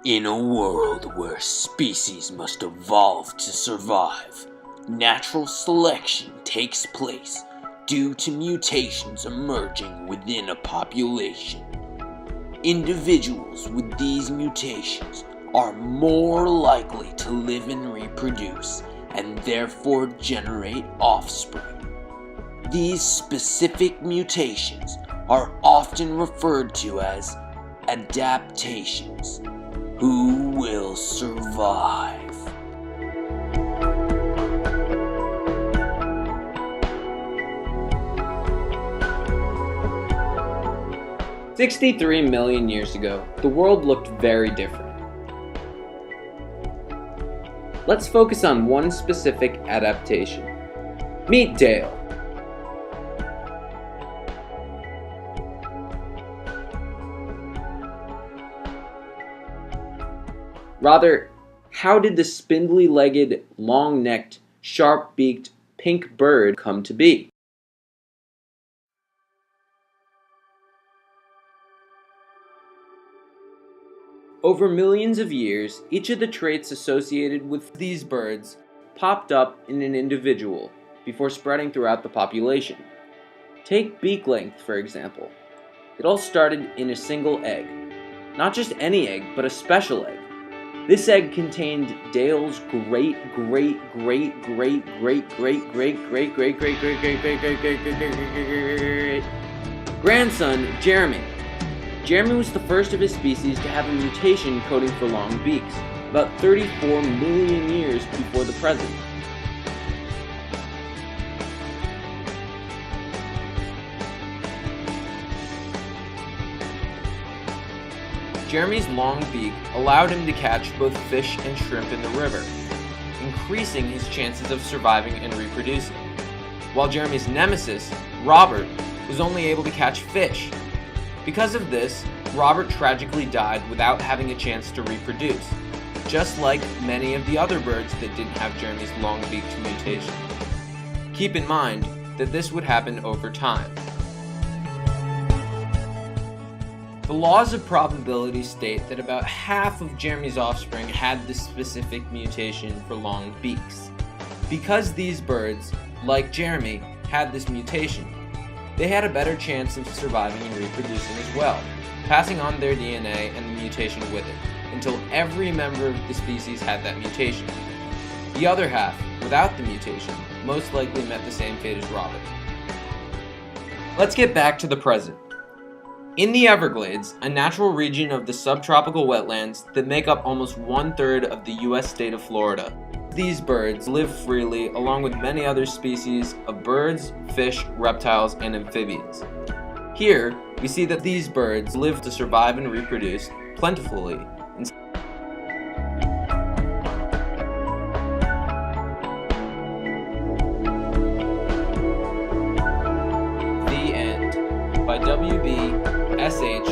In a world where species must evolve to survive, natural selection takes place due to mutations emerging within a population. Individuals with these mutations are more likely to live and reproduce, and therefore generate offspring. These specific mutations are often referred to as adaptations. Who will survive? "63 million years ago, the world looked very different. Let's focus on one specific adaptation. Meet Dale. Rather, how did the spindly-legged, long-necked, sharp-beaked, pink bird come to be? Over millions of years, each of the traits associated with these birds popped up in an individual before spreading throughout the population. Take beak length, for example. It all started in a single egg. Not just any egg, but a special egg. This egg contained Dale's grandson, Jeremy. Jeremy was the first of his species to have a mutation coding for long beaks, about 34 million years before the present. Jeremy's long beak allowed him to catch both fish and shrimp in the river, increasing his chances of surviving and reproducing. While Jeremy's nemesis, Robert, was only able to catch fish. Because of this, Robert tragically died without having a chance to reproduce, just like many of the other birds that didn't have Jeremy's long-beaked mutation. Keep in mind that this would happen over time. The laws of probability state that about half of Jeremy's offspring had this specific mutation for long beaks. Because these birds, like Jeremy, had this mutation, they had a better chance of surviving and reproducing as well, passing on their DNA and the mutation with it, until every member of the species had that mutation. The other half, without the mutation, most likely met the same fate as Robert. Let's get back to the present. In the Everglades, a natural region of the subtropical wetlands that make up almost 1/3 of the US state of Florida, these birds live freely along with many other species of birds, fish, reptiles, and amphibians. Here, we see that these birds live to survive and reproduce plentifully. The End by W.B. S.H.